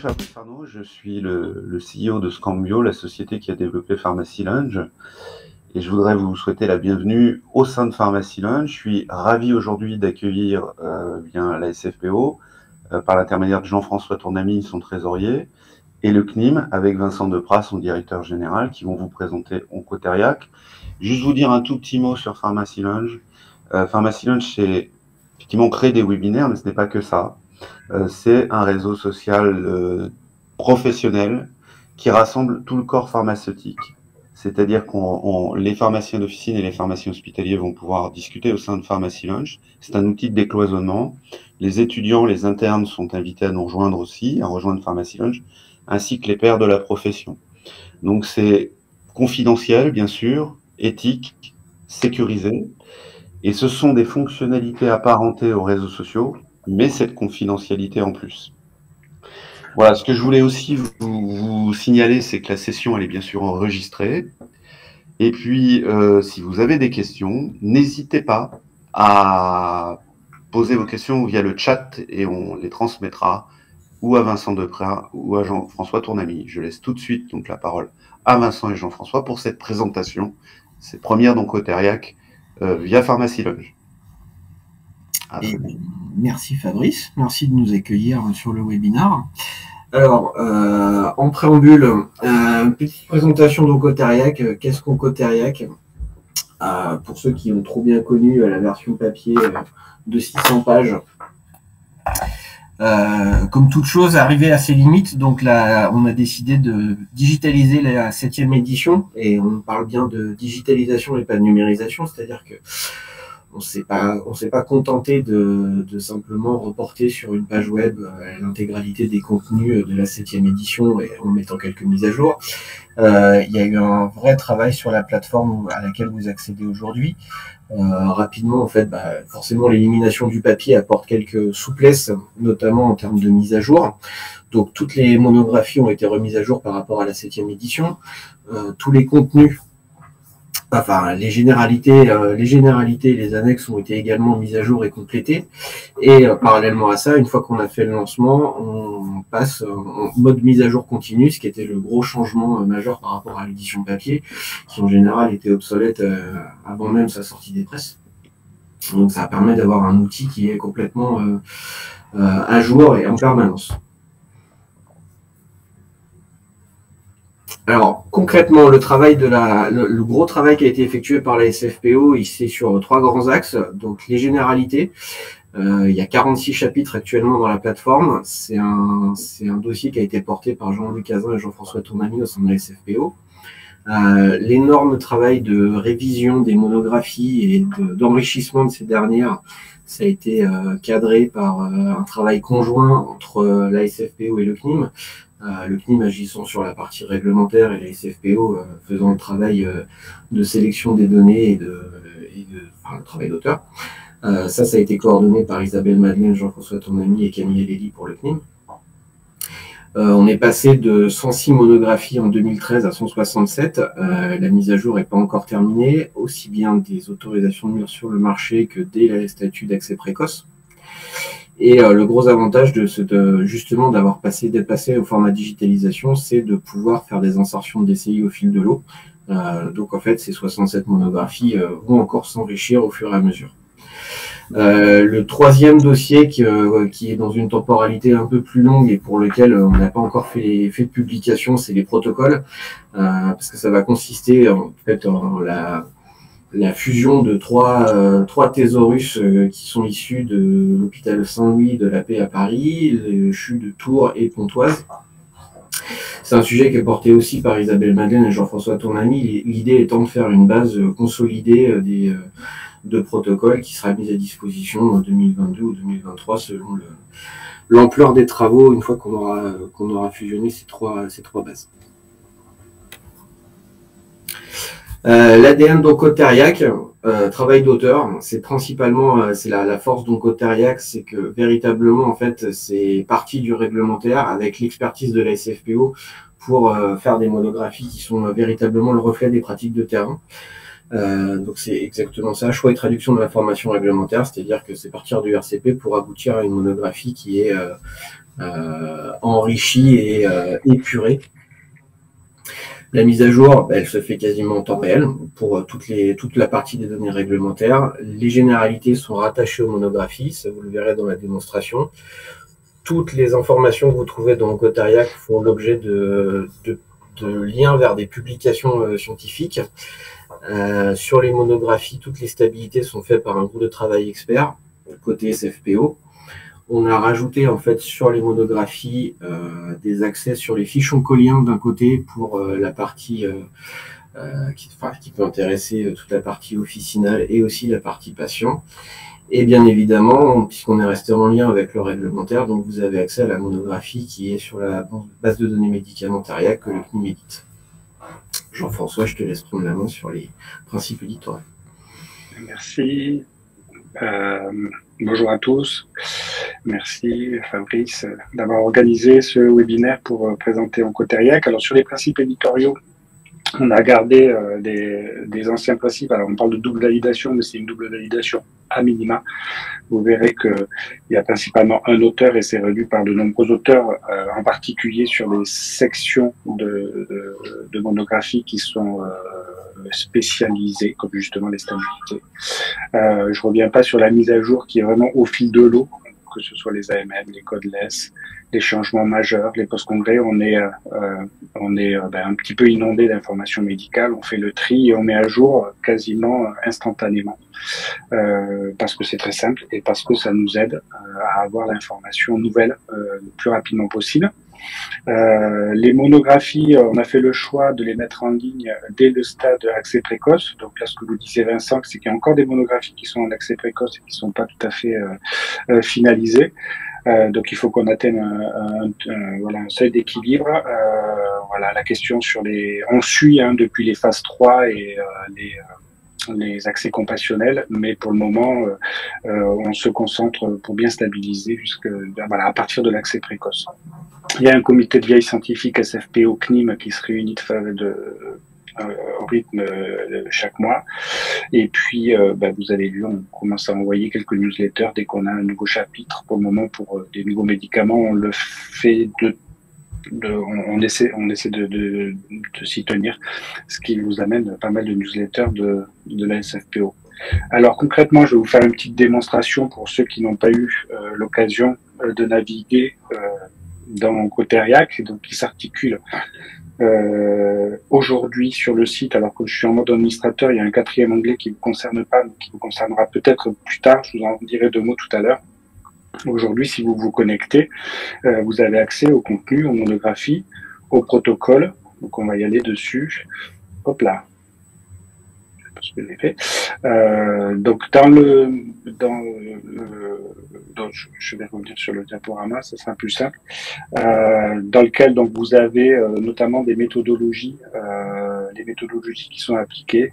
Fabrice Arnaud, je suis le CEO de Scambio, la société qui a développé Pharmacy Lounge. Et je voudrais vous souhaiter la bienvenue au sein de Pharmacy Lounge. Je suis ravi aujourd'hui d'accueillir bien la SFPO par l'intermédiaire de Jean-François Tournamy, son trésorier, et le CNIM avec Vincent Depras, son directeur général, qui vont vous présenter Oncotheriac. Juste vous dire un tout petit mot sur Pharmacy Lounge. Pharmacy Lounge, c'est effectivement créer des webinaires, mais ce n'est pas que ça. C'est un réseau social professionnel qui rassemble tout le corps pharmaceutique. C'est-à-dire que les pharmaciens d'officine et les pharmaciens hospitaliers vont pouvoir discuter au sein de Pharmacy Lounge. C'est un outil de décloisonnement. Les étudiants, les internes sont invités à nous rejoindre aussi, à rejoindre Pharmacy Lounge, ainsi que les pairs de la profession. Donc c'est confidentiel, bien sûr, éthique, sécurisé, et ce sont des fonctionnalités apparentées aux réseaux sociaux, mais cette confidentialité en plus. Voilà, ce que je voulais aussi vous signaler, c'est que la session, elle est bien sûr enregistrée. Et puis, si vous avez des questions, n'hésitez pas à poser vos questions via le chat et on les transmettra ou à Vincent Depras ou à Jean-François Tournamy. Je laisse tout de suite donc la parole à Vincent et Jean-François pour cette présentation, cette première d'Oncotheriac via Pharmacy Lounge. Merci Fabrice, merci de nous accueillir sur le webinaire. Alors, en préambule, petite présentation d'Oncotheriac. Qu'est-ce qu'Oncotheriac? Pour ceux qui ont trop bien connu la version papier de 600 pages. Comme toute chose arrivée à ses limites, donc là, on a décidé de digitaliser la 7e édition, et on parle bien de digitalisation et pas de numérisation, c'est-à-dire que on s'est pas contenté de simplement reporter sur une page web l'intégralité des contenus de la 7e édition et en mettant quelques mises à jour. Il y a eu un vrai travail sur la plateforme à laquelle vous accédez aujourd'hui. Rapidement, en fait, forcément, l'élimination du papier apporte quelques souplesses, notamment en termes de mise à jour. Donc, toutes les monographies ont été remises à jour par rapport à la 7e édition. Tous les contenus, enfin, les généralités et les annexes ont été également mises à jour et complétées. Et parallèlement à ça, une fois qu'on a fait le lancement, on passe en mode mise à jour continue, ce qui était le gros changement majeur par rapport à l'édition papier, qui en général était obsolète avant même sa sortie des presses. Donc ça permet d'avoir un outil qui est complètement à jour et en permanence. Alors, concrètement, le gros travail qui a été effectué par la SFPO, c'est sur 3 grands axes. Donc, les généralités. Il y a 46 chapitres actuellement dans la plateforme. C'est un dossier qui a été porté par Jean-Luc Cazin et Jean-François Tournamy au sein de la SFPO. L'énorme travail de révision des monographies et d'enrichissement de ces dernières, ça a été cadré par un travail conjoint entre la SFPO et le CNIM. Le CNIM agissant sur la partie réglementaire et la SFPO faisant le travail de sélection des données et le travail d'auteur. Ça a été coordonné par Isabelle Madeleine, Jean-François Tournamy et Camille Lely pour le CNIM. On est passé de 106 monographies en 2013 à 167. La mise à jour n'est pas encore terminée, aussi bien des autorisations de mise sur le marché que des statuts d'accès précoce. Et le gros avantage justement d'être passé au format digitalisation, c'est de pouvoir faire des insertions de DCI au fil de l'eau. Donc en fait, ces 67 monographies vont encore s'enrichir au fur et à mesure. Le troisième dossier qui est dans une temporalité un peu plus longue et pour lequel on n'a pas encore fait de publication, c'est les protocoles, parce que ça va consister en fait en la fusion de trois thésaurus qui sont issus de l'hôpital Saint-Louis de la Paix à Paris, le CHU de Tours et Pontoise. C'est un sujet qui est porté aussi par Isabelle Madeleine et Jean-François Tournamy, l'idée étant de faire une base consolidée de protocoles qui sera mise à disposition en 2022 ou 2023 selon l'ampleur des travaux une fois qu'on aura fusionné ces trois bases. L'ADN d'Oncotheriac, travail d'auteur, c'est principalement la force d'Oncotheriac, c'est que véritablement en fait c'est parti du réglementaire avec l'expertise de la SFPO pour faire des monographies qui sont véritablement le reflet des pratiques de terrain. Donc c'est exactement ça, choix et traduction de l'information réglementaire, c'est-à-dire que c'est partir du RCP pour aboutir à une monographie qui est enrichie et épurée. La mise à jour, elle se fait quasiment en temps réel pour toute la partie des données réglementaires. Les généralités sont rattachées aux monographies, ça vous le verrez dans la démonstration. Toutes les informations que vous trouvez dans Cotariac font l'objet de liens vers des publications scientifiques. Sur les monographies, toutes les stabilités sont faites par un groupe de travail expert, côté SFPO. On a rajouté en fait sur les monographies des accès sur les fiches oncoliens d'un côté pour la partie qui peut intéresser toute la partie officinale et aussi la partie patient. Et bien évidemment, puisqu'on est resté en lien avec le réglementaire, donc vous avez accès à la monographie qui est sur la base de données médicamentariat que le CNIM édite. Jean-François, je te laisse prendre la main sur les principes éditoriaux. Merci. Bonjour à tous. Merci Fabrice d'avoir organisé ce webinaire pour présenter Oncotériac. Alors sur les principes éditoriaux, on a gardé des anciens principes. Alors on parle de double validation, mais c'est une double validation à minima. Vous verrez qu'il y a principalement un auteur et c'est relu par de nombreux auteurs, en particulier sur les sections de monographie qui sont spécialisées, comme justement les stabilités. Je reviens pas sur la mise à jour qui est vraiment au fil de l'eau, que ce soit les AMM, les codeless, les changements majeurs, les post-congrès, on est un petit peu inondé d'informations médicales, on fait le tri et on met à jour quasiment instantanément, parce que c'est très simple et parce que ça nous aide à avoir l'information nouvelle le plus rapidement possible. Les monographies, on a fait le choix de les mettre en ligne dès le stade accès précoce. Donc là, ce que vous disiez Vincent, c'est qu'il y a encore des monographies qui sont en accès précoce et qui sont pas tout à fait finalisées. Donc il faut qu'on atteigne un seuil d'équilibre. Voilà la question sur les. On suit depuis les phases 3 et les accès compassionnels, mais pour le moment, on se concentre pour bien stabiliser à partir de l'accès précoce. Il y a un comité de veille scientifique SFPO CNIM qui se réunit au rythme chaque mois. Et puis, vous avez vu, on commence à envoyer quelques newsletters dès qu'on a un nouveau chapitre. Pour le moment, pour des nouveaux médicaments, on le fait on essaie de s'y tenir, ce qui vous amène pas mal de newsletters de la SFPO. Alors concrètement, je vais vous faire une petite démonstration pour ceux qui n'ont pas eu l'occasion de naviguer dans Oncotériac, donc qui s'articule aujourd'hui sur le site. Alors que je suis en mode administrateur, il y a un 4e onglet qui ne vous concerne pas, mais qui vous concernera peut-être plus tard. Je vous en dirai 2 mots tout à l'heure. Aujourd'hui, si vous vous connectez, vous avez accès au contenu, aux monographies, au protocole. Donc, on va y aller dessus. Hop là. Je sais pas ce que j'ai fait. Donc, je vais revenir sur le diaporama, ça sera plus simple. Dans lequel donc vous avez notamment des méthodologies, les méthodologies qui sont appliquées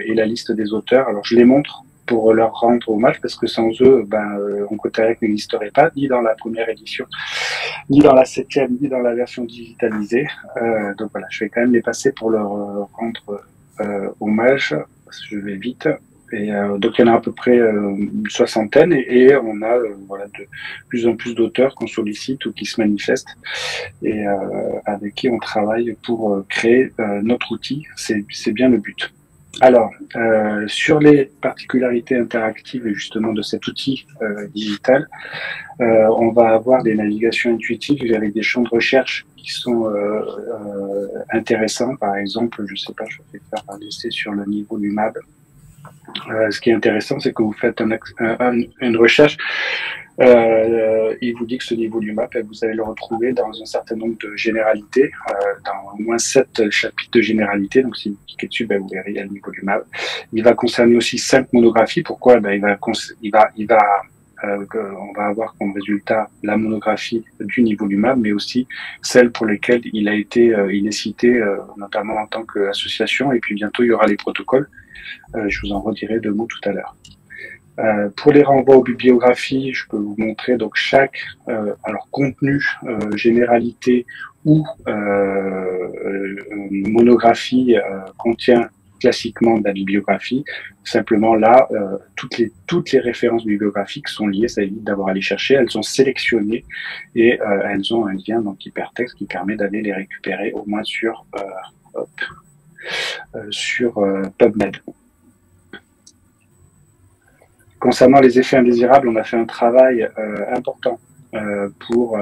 et la liste des auteurs. Alors, je les montre pour leur rendre hommage, parce que sans eux, Oncotériac n'existerait pas, ni dans la première édition, ni dans la 7e, ni dans la version digitalisée. Donc voilà, je vais quand même les passer pour leur rendre hommage. Je vais vite. Et donc il y en a à peu près une 60aine et on a de plus en plus d'auteurs qu'on sollicite ou qui se manifestent et avec qui on travaille pour créer notre outil. C'est bien le but. Alors, sur les particularités interactives et justement de cet outil digital, on va avoir des navigations intuitives avec des champs de recherche qui sont intéressants. Par exemple, je sais pas, je vais faire un essai sur le niveau du MAB. Ce qui est intéressant, c'est que vous faites une recherche, il vous dit que ce niveau du MAP, vous allez le retrouver dans un certain nombre de généralités, dans au moins 7 chapitres de généralités. Donc, si vous cliquez dessus, vous verrez, il y a le niveau du MAP. Il va concerner aussi 5 monographies. Pourquoi? On va avoir comme résultat la monographie du niveau du MAB, mais aussi celles pour lesquelles il est cité, notamment en tant qu'association. Et puis bientôt, il y aura les protocoles. Je vous en redirai 2 mots tout à l'heure. Pour les renvois aux bibliographies, je peux vous montrer donc chaque contenu, généralité ou monographie contient classiquement de la bibliographie. Simplement là, toutes les références bibliographiques sont liées, ça évite d'avoir à les chercher, elles sont sélectionnées et elles ont un lien donc hypertexte qui permet d'aller les récupérer au moins sur PubMed. Concernant les effets indésirables, on a fait un travail important pour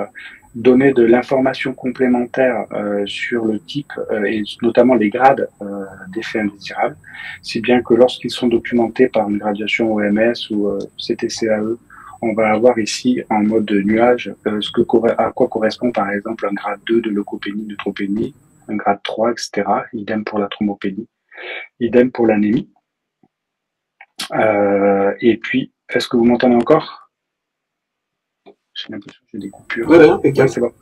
donner de l'information complémentaire sur le type et notamment les grades d'effets indésirables, si bien que lorsqu'ils sont documentés par une graduation OMS ou CTCAE, on va avoir ici en mode nuage à quoi correspond par exemple un grade 2 de leucopénie, neutropénie, un grade 3, etc. Idem pour la thrombopénie, idem pour l'anémie. Et puis, est-ce que vous m'entendez encore? J'ai l'impression que j'ai des coupures. Ouais, c'est bon.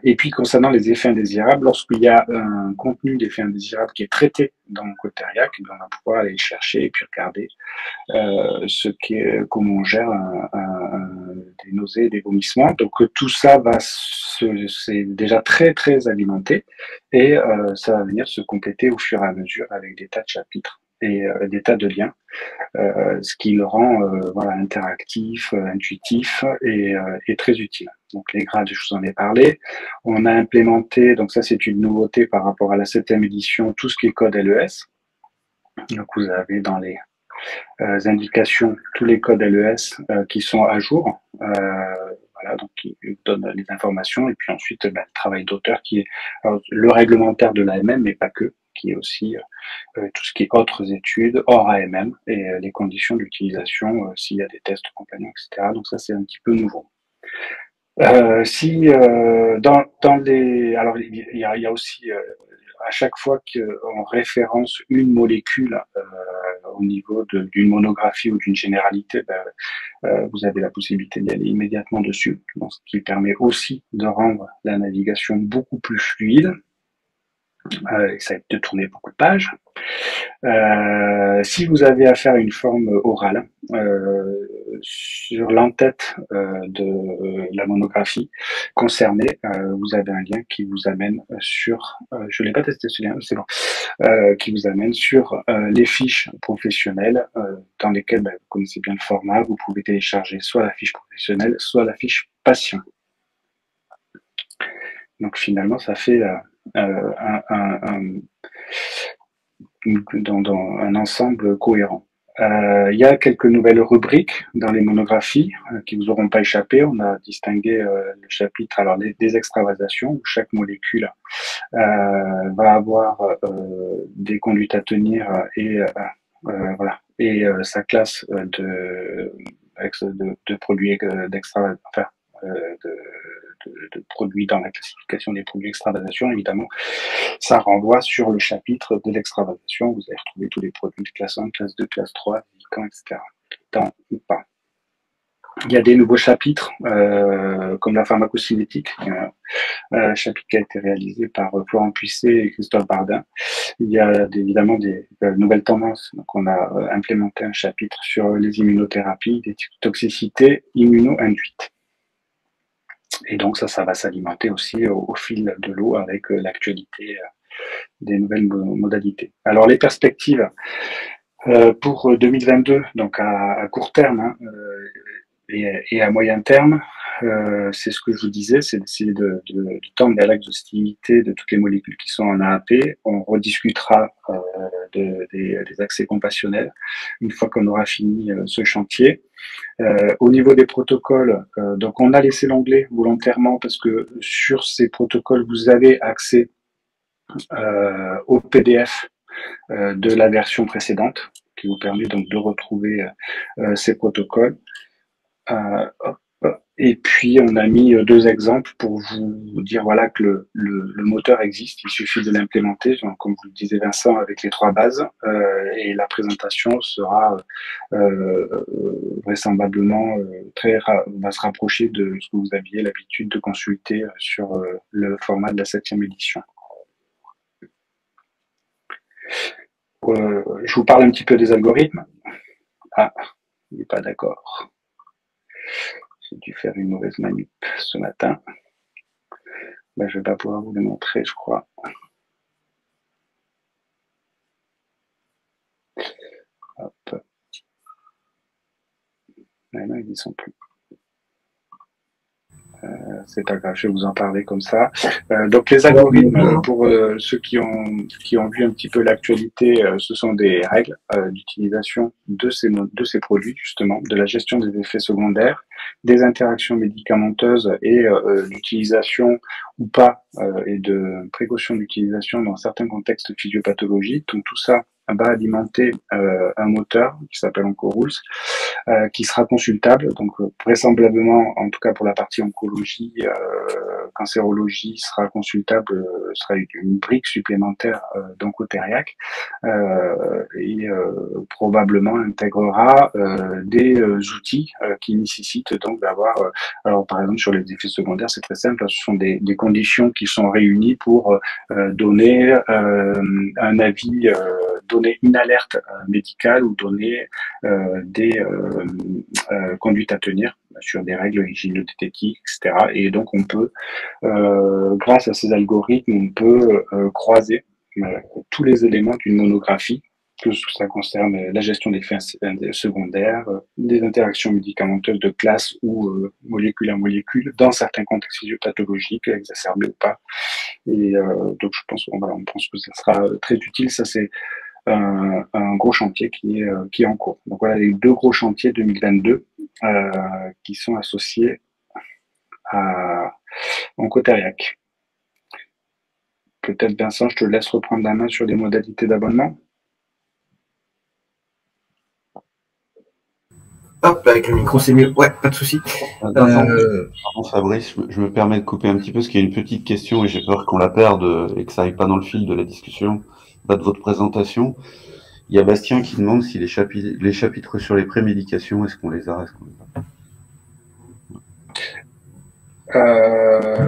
Et puis, concernant les effets indésirables, lorsqu'il y a un contenu d'effets indésirables qui est traité dans mon Cotériac, on va pouvoir aller chercher et puis regarder comment on gère des nausées, des vomissements. Donc, tout ça c'est déjà très, très alimenté et ça va venir se compléter au fur et à mesure avec des tas de chapitres et des tas de liens. Ce qui le rend interactif, intuitif et très utile. Donc les grades, je vous en ai parlé. On a implémenté, donc ça c'est une nouveauté par rapport à la 7e édition, tout ce qui est code LES. Donc vous avez dans les indications tous les codes LES qui sont à jour. Donc qui donnent les informations et puis ensuite le travail d'auteur qui est le réglementaire de l'AMM, mais pas que, qui est aussi tout ce qui est autres études hors AMM et les conditions d'utilisation s'il y a des tests compagnons, etc. Donc ça c'est un petit peu nouveau. Alors il y a aussi à chaque fois qu'on référence une molécule au niveau d'une monographie ou d'une généralité, vous avez la possibilité d'aller immédiatement dessus, donc ce qui permet aussi de rendre la navigation beaucoup plus fluide. Et ça évite de tourner beaucoup de pages. Si vous avez affaire à une forme orale, sur l'entête de la monographie concernée, vous avez un lien qui vous amène sur, je l'ai pas testé ce lien, c'est bon, qui vous amène sur les fiches professionnelles dans lesquelles vous connaissez bien le format, vous pouvez télécharger soit la fiche professionnelle, soit la fiche patient. Donc finalement, ça fait dans un ensemble cohérent. Il y a quelques nouvelles rubriques dans les monographies qui vous auront pas échappé. On a distingué le chapitre des extravasations où chaque molécule va avoir des conduites à tenir et sa classe de produits de produits dans la classification des produits extravasation, évidemment, ça renvoie sur le chapitre de l'extravasation. Vous allez retrouver tous les produits de classe 1, classe 2, classe 3, Vican, etc. Dans ou pas. Il y a des nouveaux chapitres, comme la pharmacocinétique, un chapitre qui a été réalisé par Florent Puisset et Christophe Bardin. Il y a évidemment des nouvelles tendances. Donc, on a implémenté un chapitre sur les immunothérapies, des toxicités immuno-induites. Et donc ça va s'alimenter aussi au fil de l'eau avec l'actualité des nouvelles modalités. Alors les perspectives pour 2022, donc à court terme et à moyen terme, c'est ce que je vous disais, c'est d'essayer de tendre vers l'exhaustivité de toutes les molécules qui sont en AAP. On rediscutera des accès compassionnels une fois qu'on aura fini ce chantier. Au niveau des protocoles, donc on a laissé l'onglet volontairement parce que sur ces protocoles, vous avez accès au PDF de la version précédente qui vous permet donc de retrouver ces protocoles. Et puis on a mis deux exemples pour vous dire voilà que le moteur existe, il suffit de l'implémenter, comme vous le disait Vincent, avec les trois bases, et la présentation sera vraisemblablement va se rapprocher de ce que vous aviez l'habitude de consulter sur le format de la 7e édition. Je vous parle un petit peu des algorithmes. Ah, il n'est pas d'accord. J'ai dû faire une mauvaise manip ce matin. Je ne vais pas pouvoir vous les montrer, je crois. Hop. Ah non, ils n'y sont plus. C'est pas grave, je vais vous en parler comme ça. Donc les algorithmes, pour ceux qui ont vu un petit peu l'actualité, ce sont des règles d'utilisation de ces produits, justement, de la gestion des effets secondaires, des interactions médicamenteuses et d'utilisation ou pas et de précaution d'utilisation dans certains contextes physiopathologiques. Donc tout ça va alimenter un moteur qui s'appelle OncoRules, qui sera consultable. Donc vraisemblablement, en tout cas pour la partie oncologie, cancérologie, sera consultable, sera une brique supplémentaire d'Oncotheriac, et probablement intégrera des outils qui nécessitent donc d'avoir, alors par exemple sur les effets secondaires, c'est très simple, ce sont des conditions qui sont réunies pour donner un avis, donner une alerte médicale ou donner des conduites à tenir sur des règles hygiéno-diététiques, etc. Et donc on peut, grâce à ces algorithmes, on peut croiser tous les éléments d'une monographie, que ça concerne la gestion des effets secondaires, des interactions médicamenteuses de classe ou molécule à molécule, dans certains contextes physiopathologiques, exacerbés ou pas. Et donc je pense, voilà, on pense que ça sera très utile. Ça c'est un gros chantier qui est en cours. Donc voilà les deux gros chantiers 2022 qui sont associés à Oncotheriac. Peut-être Vincent, je te laisse reprendre la main sur les modalités d'abonnement. Hop, avec le micro c'est mieux. Ouais, pas de souci. Pardon, Fabrice, je me permets de couper un petit peu parce qu'il y a une petite question et j'ai peur qu'on la perde et que ça n'aille pas dans le fil de la discussion, de votre présentation. Il y a Bastien qui demande si les chapitres sur les prémédications, est-ce qu'on les a,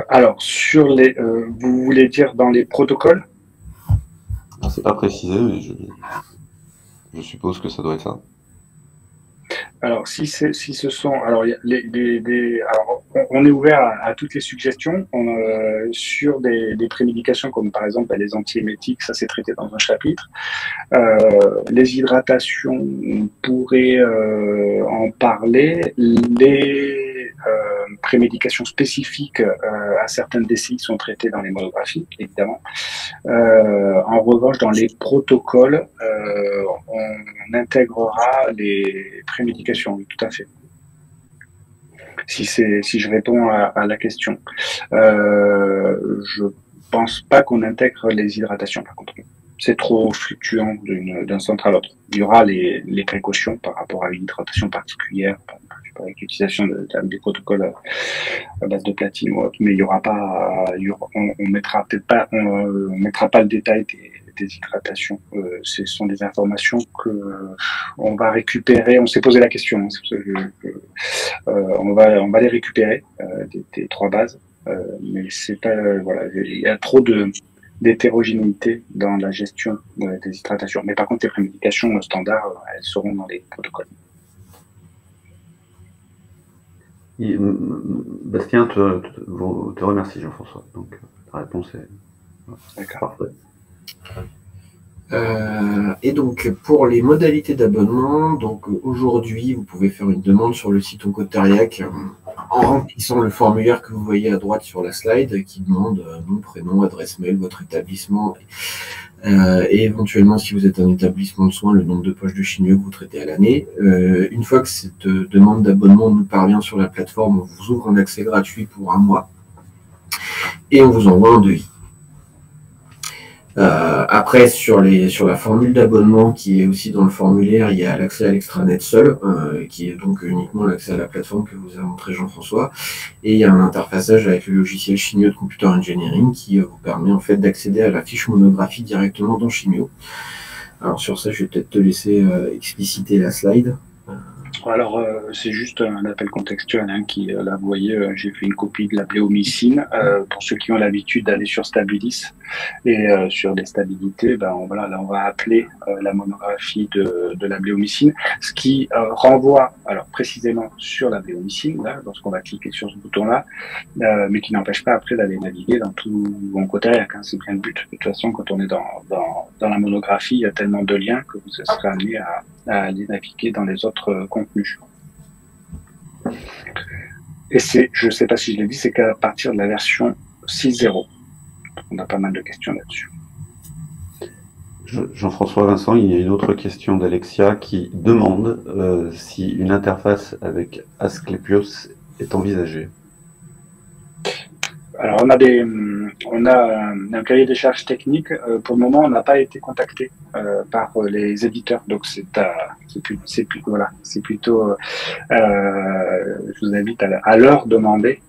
alors, sur les, vous voulez dire dans les protocoles? C'est pas précisé, mais je suppose que ça doit être ça. Alors, si ce sont, alors, alors on est ouvert à toutes les suggestions sur des prémédications comme par exemple les antiémétiques, ça c'est traité dans un chapitre. Les hydratations, on pourrait en parler. Les prémédications spécifiques à certaines DCI sont traitées dans les monographies, évidemment. En revanche, dans les protocoles, on intégrera les prémédications, oui, tout à fait. Si je réponds à la question, je pense pas qu'on intègre les hydratations, par contre. C'est trop fluctuant d'un centre à l'autre. Il y aura les précautions par rapport à une hydratation particulière, avec l'utilisation des protocoles à base de platine ou autre, mais il y aura pas, on mettra peut-être pas, on mettra pas le détail des hydratations. Ce sont des informations que on va récupérer. On s'est posé la question. On va les récupérer des trois bases, mais c'est pas, voilà, il y a trop d'hétérogénéité dans la gestion des hydratations. Mais par contre, les prémédications standards, elles seront dans les protocoles. Bastien te remercie, Jean-François. Donc, ta réponse est parfaite. Et donc pour les modalités d'abonnement, donc aujourd'hui vous pouvez faire une demande sur le site Oncotheriac en remplissant le formulaire que vous voyez à droite sur la slide qui demande nom, prénom, adresse mail, votre établissement et éventuellement si vous êtes un établissement de soins, le nombre de poches de chimio que vous traitez à l'année. Une fois que cette demande d'abonnement nous parvient sur la plateforme, on vous ouvre un accès gratuit pour 1 mois et on vous envoie un devis. Après, sur la formule d'abonnement qui est aussi dans le formulaire, il y a l'accès à l'extranet seul, qui est donc uniquement l'accès à la plateforme que vous a montré Jean-François. Et il y a un interfaçage avec le logiciel Chimio de Computer Engineering qui vous permet en fait d'accéder à la fiche monographie directement dans Chimio. Alors sur ça, je vais peut-être te laisser expliciter la slide. Alors, c'est juste un appel contextuel qui, là, vous voyez, j'ai fait une copie de la bléomycine. Pour ceux qui ont l'habitude d'aller sur Stabilis et sur des stabilités, voilà, là, on va appeler la monographie de la bléomycine, ce qui renvoie, alors, précisément sur la béomycine, là, lorsqu'on va cliquer sur ce bouton-là, mais qui n'empêche pas après d'aller naviguer dans tout Oncotériac. C'est bien le but. De toute façon, quand on est dans la monographie, il y a tellement de liens que vous serez amené à aller naviguer dans les autres contenus. Et je ne sais pas si je l'ai dit, c'est qu'à partir de la version 6.0. On a pas mal de questions là-dessus. Jean-François Vincent, il y a une autre question d'Alexia qui demande si une interface avec Asclepios est envisagée. Alors, on a un cahier des charges techniques. Pour le moment, on n'a pas été contacté par les éditeurs. Donc, c'est plutôt, je vous invite à leur demander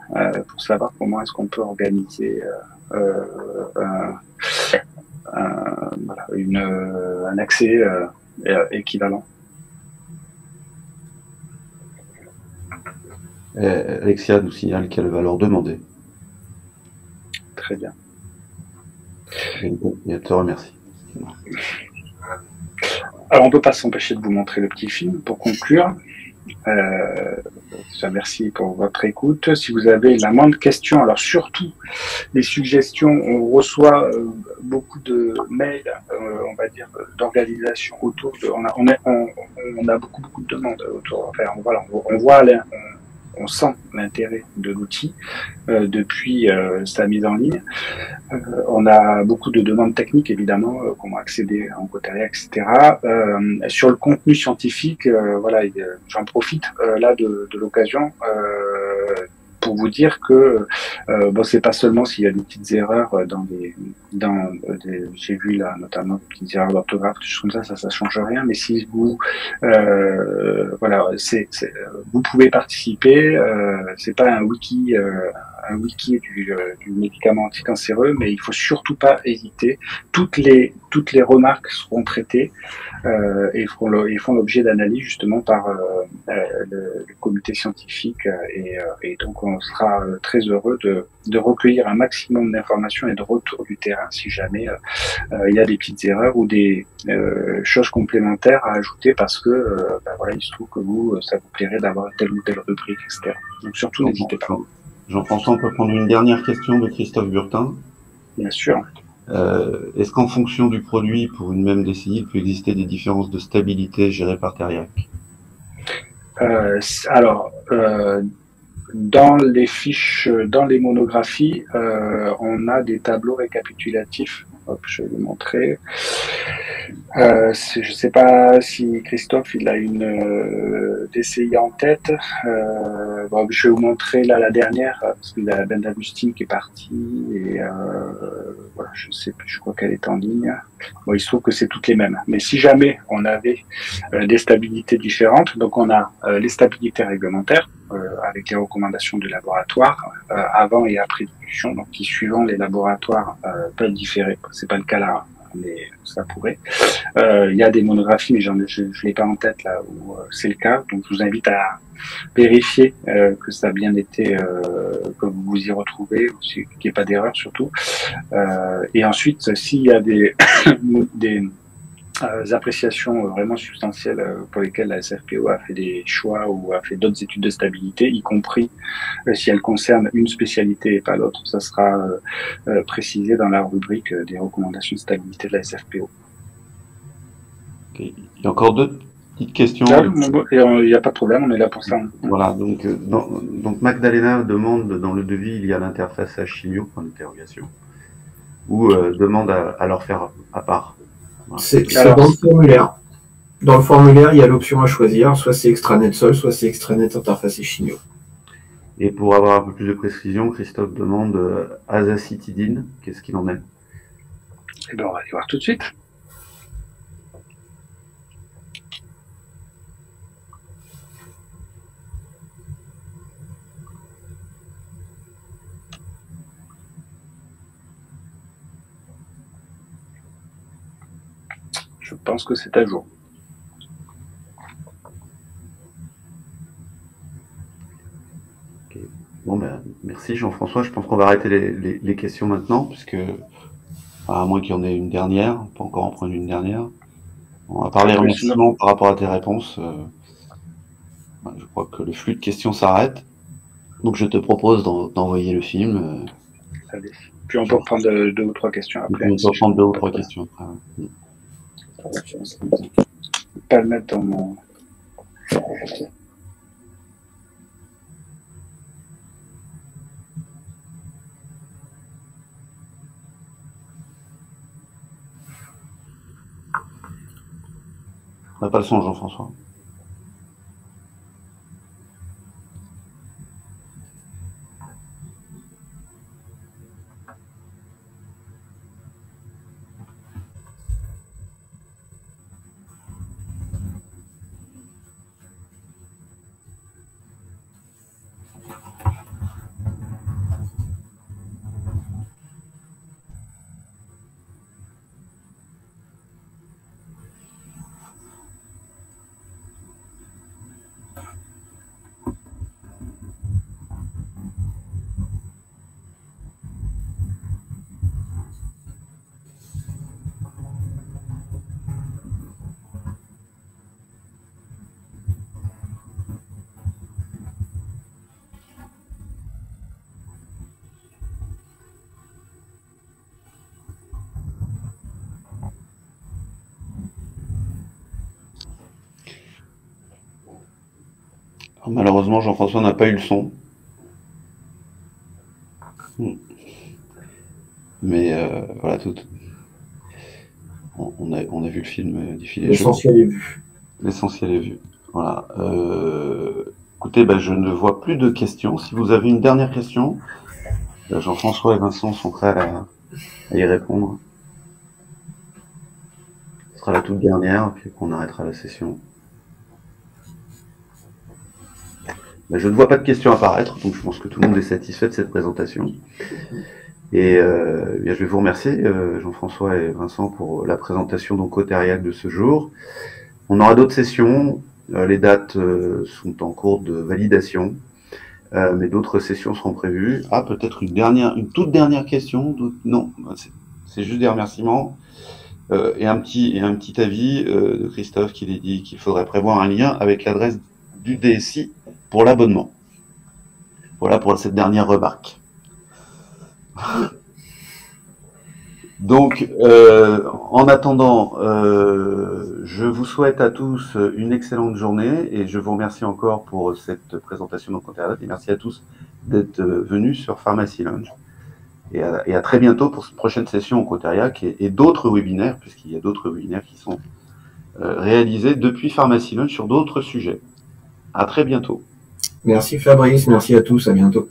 pour savoir comment est-ce qu'on peut organiser un accès équivalent. Alexia nous signale qu'elle va leur demander. Très bien. Et elle te remercie. Alors, on ne peut pas s'empêcher de vous montrer le petit film pour conclure. Merci pour votre écoute. Si vous avez la moindre question, alors surtout les suggestions, on reçoit beaucoup de mails, on va dire, d'organisation autour de. On a beaucoup de demandes autour. Enfin, on sent l'intérêt de l'outil depuis sa mise en ligne. On a beaucoup de demandes techniques, évidemment, comment accéder à Oncotériac, etc. Sur le contenu scientifique, j'en profite là de l'occasion pour vous dire que c'est pas seulement s'il y a des petites erreurs j'ai vu là notamment des petites erreurs d'orthographe, des choses comme ça change rien, mais si vous vous pouvez participer, c'est pas un wiki du médicament anticancéreux, mais il faut surtout pas hésiter. Toutes les remarques seront traitées et font l'objet d'analyse justement par le comité scientifique et donc on sera très heureux de recueillir un maximum d'informations et de retours du terrain si jamais il y a des petites erreurs ou des choses complémentaires à ajouter parce que il se trouve que ça vous plairait d'avoir telle ou telle rubrique, etc. Donc surtout n'hésitez pas. Jean-François, on peut prendre une dernière question de Christophe Burtin. Bien sûr. Est-ce qu'en fonction du produit, pour une même DCI, il peut exister des différences de stabilité gérées par Teriac? Dans les fiches, dans les monographies, on a des tableaux récapitulatifs. Hop, je vais vous montrer. Je ne sais pas si Christophe il a une DCI en tête. Je vais vous montrer là la dernière parce qu'il y a Ben Agustine qui est partie et je sais plus, je crois qu'elle est en ligne. Il se trouve que c'est toutes les mêmes. Mais si jamais on avait des stabilités différentes, donc on a les stabilités réglementaires avec les recommandations du laboratoire avant et après dilution, donc qui suivant les laboratoires peuvent différer. C'est pas le cas là, mais ça pourrait. Il y a des monographies, mais je l'ai pas en tête là où c'est le cas. Donc je vous invite à vérifier que ça a bien été, que vous vous y retrouvez, qu'il n'y ait pas d'erreur surtout. Et ensuite, s'il y a des appréciations vraiment substantielles pour lesquelles la SFPO a fait des choix ou a fait d'autres études de stabilité, y compris si elles concernent une spécialité et pas l'autre, ça sera précisé dans la rubrique des recommandations de stabilité de la SFPO. Okay. Il y a encore deux petites questions. Il n'y a pas de problème, on est là pour ça. Voilà, donc Magdalena demande dans le devis, il y a l'interface à chimio, point d'interrogation, ou demande à leur faire à part. Voilà. C'est dans le formulaire. Dans le formulaire, il y a l'option à choisir, soit c'est extranet sol, soit c'est extranet interface et chimio. Et pour avoir un peu plus de précision, Christophe demande azacitidine, qu'est-ce qu'il en est? Eh bien, on va aller voir tout de suite. Je pense que c'est à jour. Okay. Bon, merci Jean-François. Je pense qu'on va arrêter les questions maintenant, puisque à moins qu'il y en ait une dernière, on peut encore en prendre une dernière. On va parler remerciements par rapport à tes réponses. Je crois que le flux de questions s'arrête. Donc je te propose d'envoyer le film. Allez. Puis on peut reprendre 2 ou 3 questions après. On peut reprendre 2 ou 3 questions après. Je vais pas le mettre dans mon... On n'a pas le son, Jean-François. Alors, malheureusement, Jean-François n'a pas eu le son. Mais voilà, on a vu le film défiler. L'essentiel est vu. L'essentiel est vu. Voilà. Écoutez, je ne vois plus de questions. Si vous avez une dernière question, Jean-François et Vincent sont prêts à y répondre. Ce sera la toute dernière, puis qu'on arrêtera la session. Je ne vois pas de questions apparaître, donc je pense que tout le monde est satisfait de cette présentation. Et je vais vous remercier, Jean-François et Vincent, pour la présentation donc Cotériac de ce jour. On aura d'autres sessions. Les dates sont en cours de validation, mais d'autres sessions seront prévues. Ah, peut-être une toute dernière question. Non, c'est juste des remerciements. Et un petit avis de Christophe qui dit qu'il faudrait prévoir un lien avec l'adresse du DSI pour l'abonnement. Voilà pour cette dernière remarque. Donc, en attendant, je vous souhaite à tous une excellente journée et je vous remercie encore pour cette présentation de Cotériac et merci à tous d'être venus sur Pharmacy Lounge. Et à très bientôt pour cette prochaine session au Cotériac et d'autres webinaires, puisqu'il y a d'autres webinaires qui sont réalisés depuis Pharmacy Lounge sur d'autres sujets. À très bientôt. Merci Fabrice, merci à tous, à bientôt.